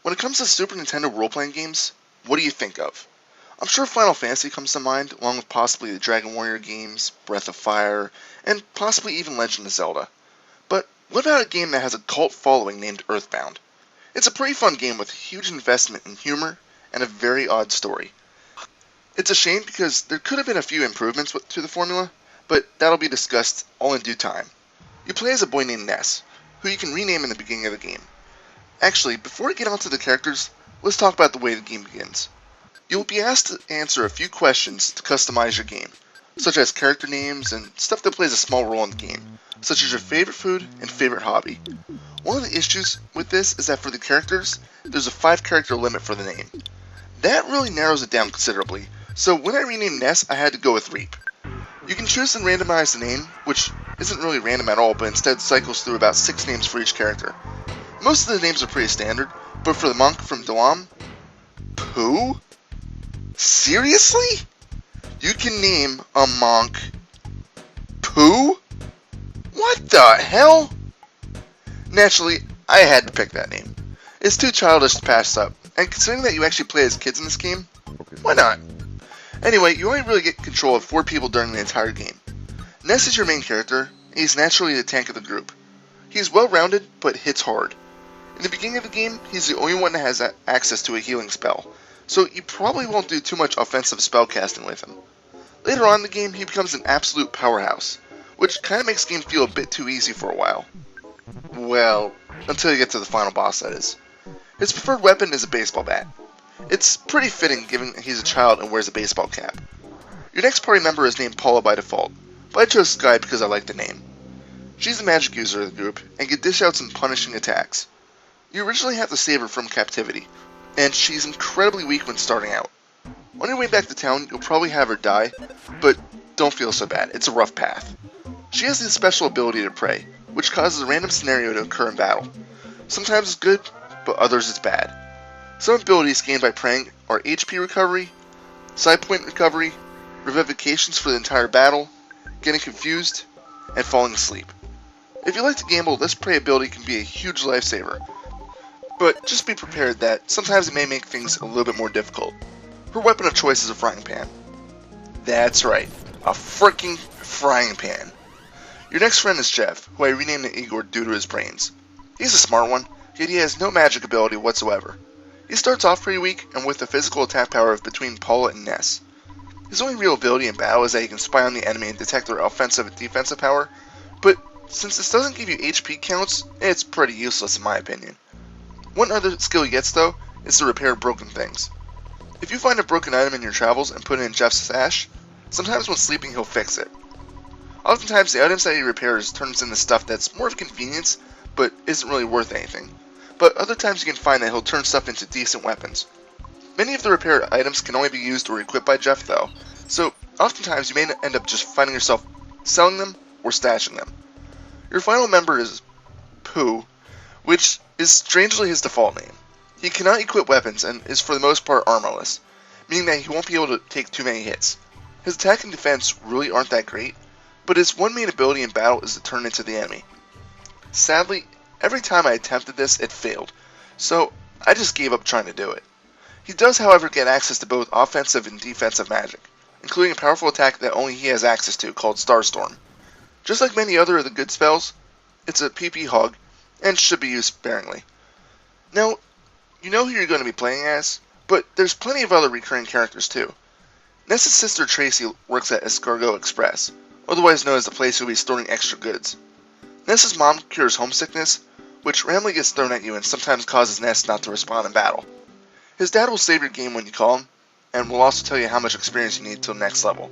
When it comes to Super Nintendo role-playing games, what do you think of? I'm sure Final Fantasy comes to mind, along with possibly the Dragon Warrior games, Breath of Fire, and possibly even Legend of Zelda. But what about a game that has a cult following named Earthbound? It's a pretty fun game with huge investment in humor and a very odd story. It's a shame because there could have been a few improvements to the formula, but that'll be discussed all in due time. You play as a boy named Ness, who you can rename in the beginning of the game. Actually, before we get onto the characters, let's talk about the way the game begins. You'll be asked to answer a few questions to customize your game, such as character names and stuff that plays a small role in the game, such as your favorite food and favorite hobby. One of the issues with this is that for the characters, there's a 5-character limit for the name. That really narrows it down considerably, so when I renamed Ness, I had to go with Reap. You can choose to randomize the name, which isn't really random at all, but instead cycles through about 6 names for each character. Most of the names are pretty standard, but for the monk from Dalam, Pooh? Seriously? You can name a monk Pooh? What the hell? Naturally, I had to pick that name. It's too childish to pass up, and considering that you actually play as kids in this game, why not? Anyway, you only really get control of 4 people during the entire game. Ness is your main character, and he's naturally the tank of the group. He's well-rounded, but hits hard. In the beginning of the game, he's the only one that has access to a healing spell, so you probably won't do too much offensive spellcasting with him. Later on in the game, he becomes an absolute powerhouse, which kinda makes the game feel a bit too easy for a while. Well, until you get to the final boss, that is. His preferred weapon is a baseball bat. It's pretty fitting given he's a child and wears a baseball cap. Your next party member is named Paula by default, but I chose Sky because I like the name. She's the magic user of the group and can dish out some punishing attacks. You originally have to save her from captivity, and she's incredibly weak when starting out. On your way back to town, you'll probably have her die, but don't feel so bad, it's a rough path. She has the special ability to pray, which causes a random scenario to occur in battle. Sometimes it's good, but others it's bad. Some abilities gained by praying are HP recovery, side point recovery, revivifications for the entire battle, getting confused, and falling asleep. If you like to gamble, this pray ability can be a huge lifesaver, but just be prepared that sometimes it may make things a little bit more difficult. Her weapon of choice is a frying pan. That's right, a freaking frying pan. Your next friend is Jeff, who I renamed to Igor due to his brains. He's a smart one, yet he has no magic ability whatsoever. He starts off pretty weak and with the physical attack power of between Paula and Ness. His only real ability in battle is that he can spy on the enemy and detect their offensive and defensive power, but since this doesn't give you HP counts, it's pretty useless in my opinion. One other skill he gets though is to repair broken things. If you find a broken item in your travels and put it in Jeff's stash, sometimes when sleeping he'll fix it. Oftentimes the items that he repairs turns into stuff that's more of convenience, but isn't really worth anything. But other times you can find that he'll turn stuff into decent weapons. Many of the repaired items can only be used or equipped by Jeff though, so oftentimes you may end up just finding yourself selling them or stashing them. Your final member is Pooh, which is strangely his default name. He cannot equip weapons and is for the most part armorless, meaning that he won't be able to take too many hits. His attack and defense really aren't that great, but his one main ability in battle is to turn into the enemy. Sadly, every time I attempted this, it failed, so I just gave up trying to do it. He does, however, get access to both offensive and defensive magic, including a powerful attack that only he has access to called Starstorm. Just like many other of the good spells, it's a PP hog, and should be used sparingly. Now, you know who you're going to be playing as, but there's plenty of other recurring characters too. Ness's sister Tracy works at Escargot Express, otherwise known as the place who'll be storing extra goods. Ness's mom cures homesickness, which randomly gets thrown at you and sometimes causes Ness not to respond in battle. His dad will save your game when you call him, and will also tell you how much experience you need till the next level.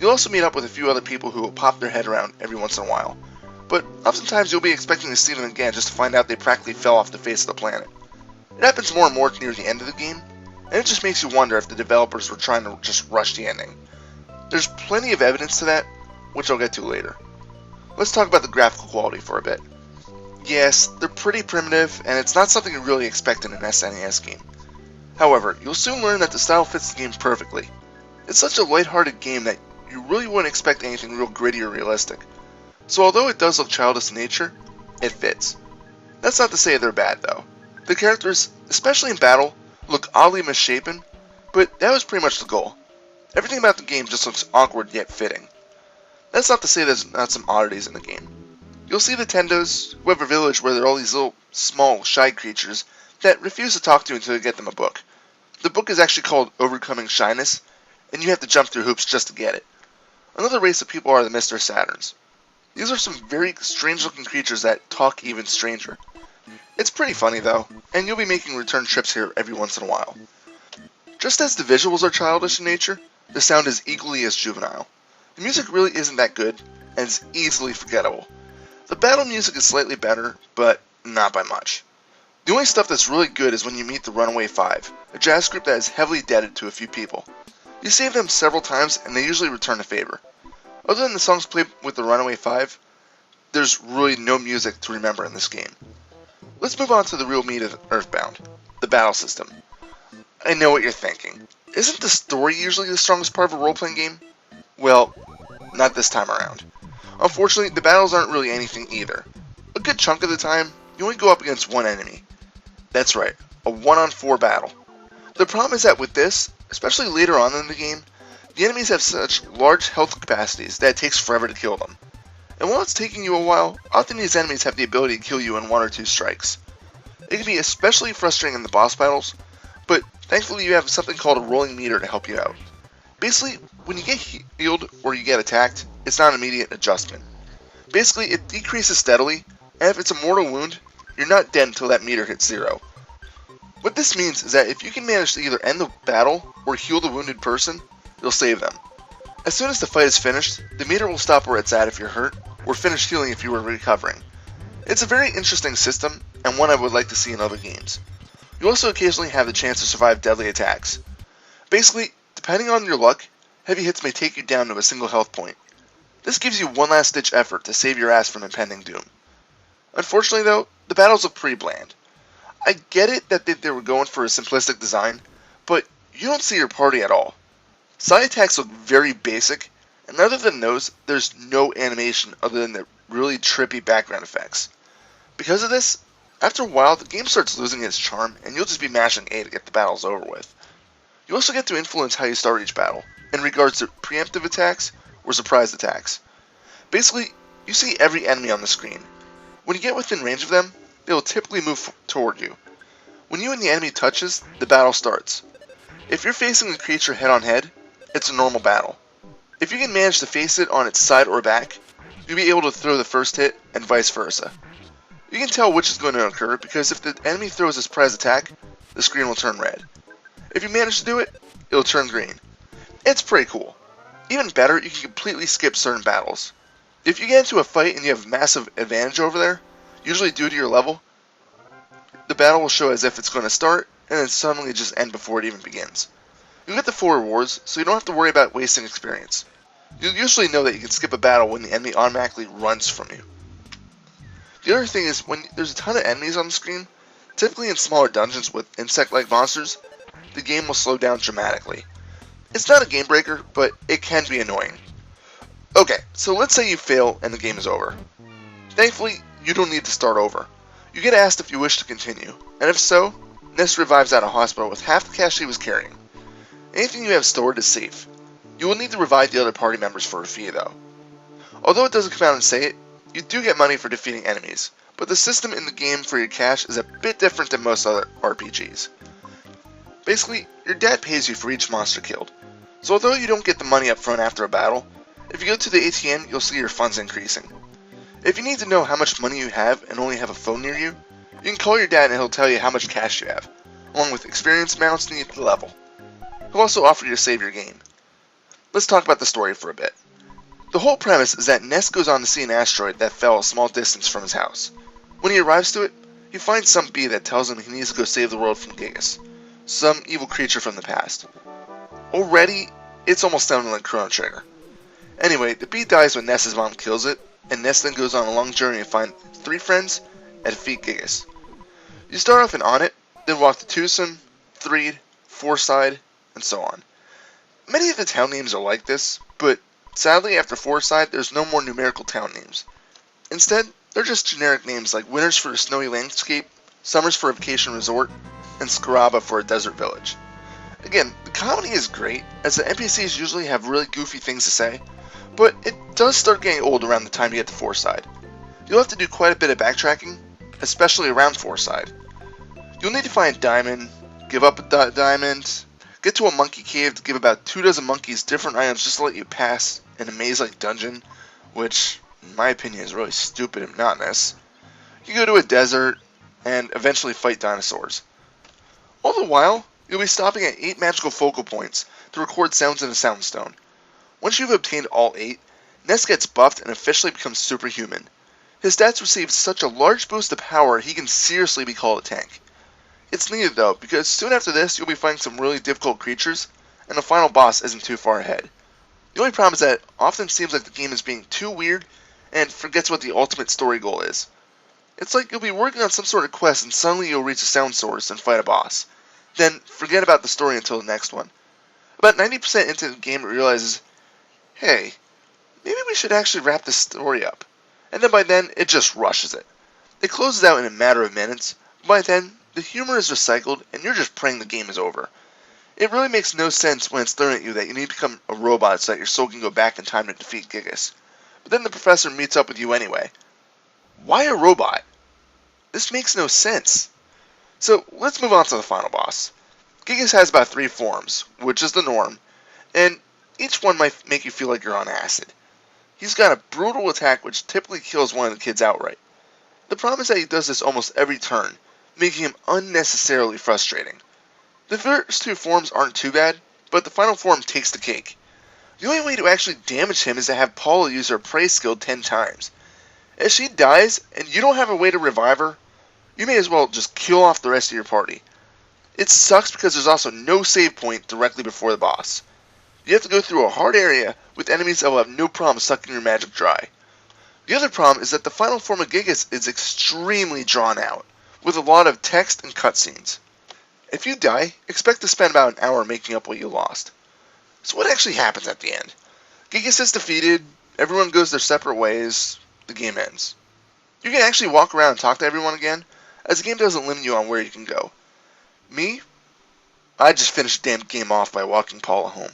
You'll also meet up with a few other people who will pop their head around every once in a while, but oftentimes you'll be expecting to see them again just to find out they practically fell off the face of the planet. It happens more and more near the end of the game, and it just makes you wonder if the developers were trying to just rush the ending. There's plenty of evidence to that, which I'll get to later. Let's talk about the graphical quality for a bit. Yes, they're pretty primitive, and it's not something you really expect in an SNES game. However, you'll soon learn that the style fits the game perfectly. It's such a lighthearted game that you really wouldn't expect anything real gritty or realistic. So although it does look childish in nature, it fits. That's not to say they're bad though. The characters, especially in battle, look oddly misshapen, but that was pretty much the goal. Everything about the game just looks awkward yet fitting. That's not to say there's not some oddities in the game. You'll see the Tendos who have a village where there are all these little, small, shy creatures that refuse to talk to you until you get them a book. The book is actually called Overcoming Shyness, and you have to jump through hoops just to get it. Another race of people are the Mr. Saturns. These are some very strange-looking creatures that talk even stranger. It's pretty funny though, and you'll be making return trips here every once in a while. Just as the visuals are childish in nature, the sound is equally as juvenile. The music really isn't that good, and it's easily forgettable. The battle music is slightly better, but not by much. The only stuff that's really good is when you meet the Runaway Five, a jazz group that is heavily indebted to a few people. You save them several times, and they usually return a favor. Other than the songs played with the Runaway Five, there's really no music to remember in this game. Let's move on to the real meat of Earthbound, the battle system. I know what you're thinking. Isn't the story usually the strongest part of a role-playing game? Well, not this time around. Unfortunately, the battles aren't really anything either. A good chunk of the time, you only go up against one enemy. That's right, a 1-on-4 battle. The problem is that with this, especially later on in the game, the enemies have such large health capacities that it takes forever to kill them. And while it's taking you a while, often these enemies have the ability to kill you in 1 or 2 strikes. It can be especially frustrating in the boss battles, but thankfully you have something called a rolling meter to help you out. Basically, when you get healed or you get attacked, it's not an immediate adjustment. Basically, it decreases steadily, and if it's a mortal wound, you're not dead until that meter hits 0. What this means is that if you can manage to either end the battle or heal the wounded person, you'll save them. As soon as the fight is finished, the meter will stop where it's at if you're hurt, or finish healing if you were recovering. It's a very interesting system, and one I would like to see in other games. You also occasionally have the chance to survive deadly attacks. Basically, depending on your luck, heavy hits may take you down to a single health point. This gives you one last ditch effort to save your ass from impending doom. Unfortunately though, the battles look pretty bland. I get it that they were going for a simplistic design, but you don't see your party at all. Side attacks look very basic, and other than those, there's no animation other than the really trippy background effects. Because of this, after a while the game starts losing its charm, and you'll just be mashing A to get the battles over with. You also get to influence how you start each battle, in regards to preemptive attacks or surprise attacks. Basically, you see every enemy on the screen. When you get within range of them, they will typically move toward you. When you and the enemy touches, the battle starts. If you're facing a creature head on head, it's a normal battle. If you can manage to face it on its side or back, you'll be able to throw the first hit, and vice versa. You can tell which is going to occur because if the enemy throws a surprise attack, the screen will turn red. If you manage to do it, it'll turn green. It's pretty cool. Even better, you can completely skip certain battles. If you get into a fight and you have massive advantage over there, usually due to your level, the battle will show as if it's going to start, and then suddenly just end before it even begins. You'll get the full rewards, so you don't have to worry about wasting experience. You'll usually know that you can skip a battle when the enemy automatically runs from you. The other thing is, when there's a ton of enemies on the screen, typically in smaller dungeons with insect-like monsters, the game will slow down dramatically. It's not a game breaker, but it can be annoying. Okay, so let's say you fail and the game is over. Thankfully, you don't need to start over. You get asked if you wish to continue, and if so, Ness revives out of hospital with half the cash he was carrying. Anything you have stored is safe. You will need to revive the other party members for a fee though. Although it doesn't come out and say it, you do get money for defeating enemies, but the system in the game for your cash is a bit different than most other RPGs. Basically, your dad pays you for each monster killed, so although you don't get the money up front after a battle, if you go to the ATM, you'll see your funds increasing. If you need to know how much money you have and only have a phone near you, you can call your dad and he'll tell you how much cash you have, along with experience amounts needed to level. He'll also offer you to save your game. Let's talk about the story for a bit. The whole premise is that Ness goes on to see an asteroid that fell a small distance from his house. When he arrives to it, he finds some bee that tells him he needs to go save the world from Gigas, some evil creature from the past. Already, it's almost sounding like Chrono Trigger. Anyway, the bee dies when Ness's mom kills it, and Ness then goes on a long journey to find 3 friends and defeat Gigas. You start off in Onit, then walk to Twosome, Threed, Fourside, and so on. Many of the town names are like this, but sadly after Fourside there's no more numerical town names. Instead, they're just generic names like Winters for a snowy landscape, Summers for a vacation resort, and Scaraba for a desert village. Again, the comedy is great, as the NPCs usually have really goofy things to say, but it does start getting old around the time you get to Fourside. You'll have to do quite a bit of backtracking, especially around Fourside. You'll need to find a diamond, give up a diamond, get to a monkey cave to give about 24 monkeys different items just to let you pass an maze-like dungeon, which, in my opinion, is really stupid and monotonous. You go to a desert, and eventually fight dinosaurs. All the while, you'll be stopping at 8 magical focal points to record sounds in a soundstone. Once you've obtained all 8, Ness gets buffed and officially becomes superhuman. His stats receive such a large boost of power he can seriously be called a tank. It's needed though, because soon after this you'll be fighting some really difficult creatures, and the final boss isn't too far ahead. The only problem is that it often seems like the game is being too weird and forgets what the ultimate story goal is. It's like you'll be working on some sort of quest and suddenly you'll reach a sound source and fight a boss. Then forget about the story until the next one. About 90% into the game it realizes, hey, maybe we should actually wrap this story up. And then by then, it just rushes it. It closes out in a matter of minutes, but by then, the humor is recycled and you're just praying the game is over. It really makes no sense when it's thrown at you that you need to become a robot so that your soul can go back in time to defeat Gigas. But then the professor meets up with you anyway. Why a robot? This makes no sense. So let's move on to the final boss. Gigas has about 3 forms, which is the norm, and each one might make you feel like you're on acid. He's got a brutal attack which typically kills one of the kids outright. The problem is that he does this almost every turn, making him unnecessarily frustrating. The first 2 forms aren't too bad, but the final form takes the cake. The only way to actually damage him is to have Paula use her prey skill 10 times. If she dies and you don't have a way to revive her, you may as well just kill off the rest of your party. It sucks because there's also no save point directly before the boss. You have to go through a hard area with enemies that will have no problem sucking your magic dry. The other problem is that the final form of Gigas is extremely drawn out, with a lot of text and cutscenes. If you die, expect to spend about an hour making up what you lost. So what actually happens at the end? Gigas is defeated, everyone goes their separate ways, the game ends. You can actually walk around and talk to everyone again, as the game doesn't limit you on where you can go. Me? I just finished the damn game off by walking Paula home.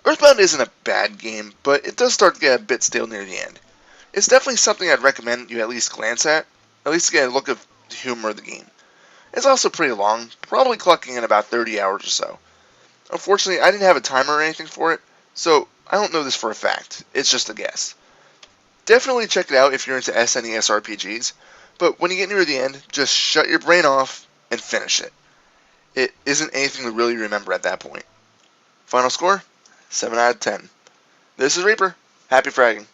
Earthbound isn't a bad game, but it does start to get a bit stale near the end. It's definitely something I'd recommend you at least glance at least to get a look at the humor of the game. It's also pretty long, probably clocking in about 30 hours or so. Unfortunately, I didn't have a timer or anything for it, so I don't know this for a fact. It's just a guess. Definitely check it out if you're into SNES RPGs, but when you get near the end, just shut your brain off and finish it. It isn't anything to really remember at that point. Final score? 7 out of 10. This is Reaper. Happy fragging.